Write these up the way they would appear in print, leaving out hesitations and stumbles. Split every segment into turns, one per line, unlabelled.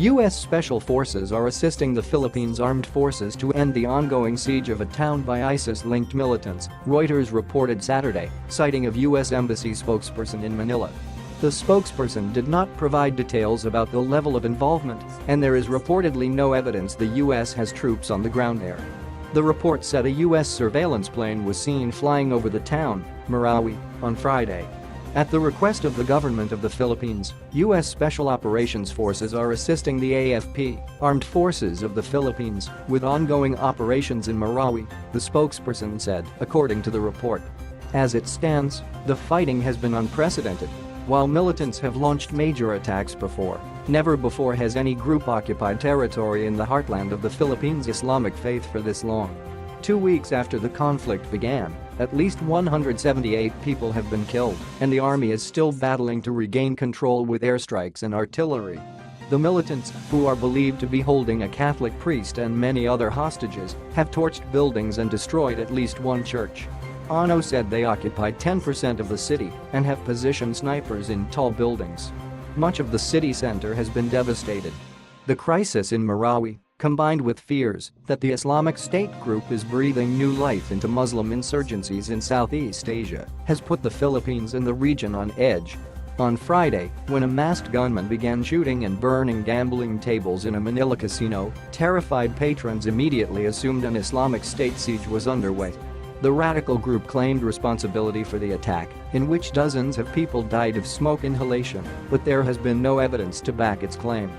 U.S. Special Forces are assisting the Philippines Armed Forces to end the ongoing siege of a town by ISIS-linked militants, Reuters reported Saturday, citing a U.S. Embassy spokesperson in Manila. The spokesperson did not provide details about the level of involvement, and there is reportedly no evidence the U.S. has troops on the ground there. The report said a U.S. surveillance plane was seen flying over the town, Marawi, on Friday. At the request of the government of the Philippines, U.S. Special Operations Forces are assisting the AFP, Armed Forces of the Philippines, with ongoing operations in Marawi, the spokesperson said, according to the report. As it stands, the fighting has been unprecedented. While militants have launched major attacks before, never before has any group occupied territory in the heartland of the Philippines' Islamic faith for this long. 2 weeks after the conflict began, at least 178 people have been killed, and the army is still battling to regain control with airstrikes and artillery. The militants, who are believed to be holding a Catholic priest and many other hostages, have torched buildings and destroyed at least one church. ANO said they occupied 10% of the city and have positioned snipers in tall buildings. Much of the city center has been devastated. The crisis in Marawi, combined with fears that the Islamic State group is breathing new life into Muslim insurgencies in Southeast Asia, has put the Philippines and the region on edge. On Friday, when a masked gunman began shooting and burning gambling tables in a Manila casino, terrified patrons immediately assumed an Islamic State siege was underway. The radical group claimed responsibility for the attack, in which dozens of people died of smoke inhalation, but there has been no evidence to back its claim.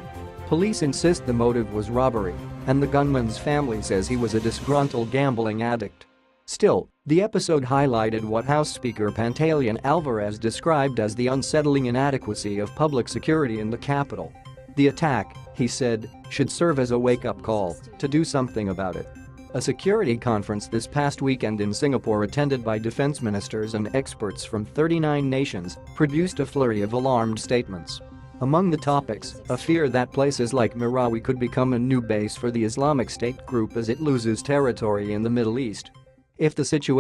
Police insist the motive was robbery, and the gunman's family says he was a disgruntled gambling addict. Still, the episode highlighted what House Speaker Pantaleon Alvarez described as the unsettling inadequacy of public security in the capital. The attack, he said, should serve as a wake-up call to do something about it. A security conference this past weekend in Singapore, attended by defense ministers and experts from 39 nations, produced a flurry of alarmed statements. Among the topics, a fear that places like Marawi could become a new base for the Islamic State group as it loses territory in the Middle East. If the situation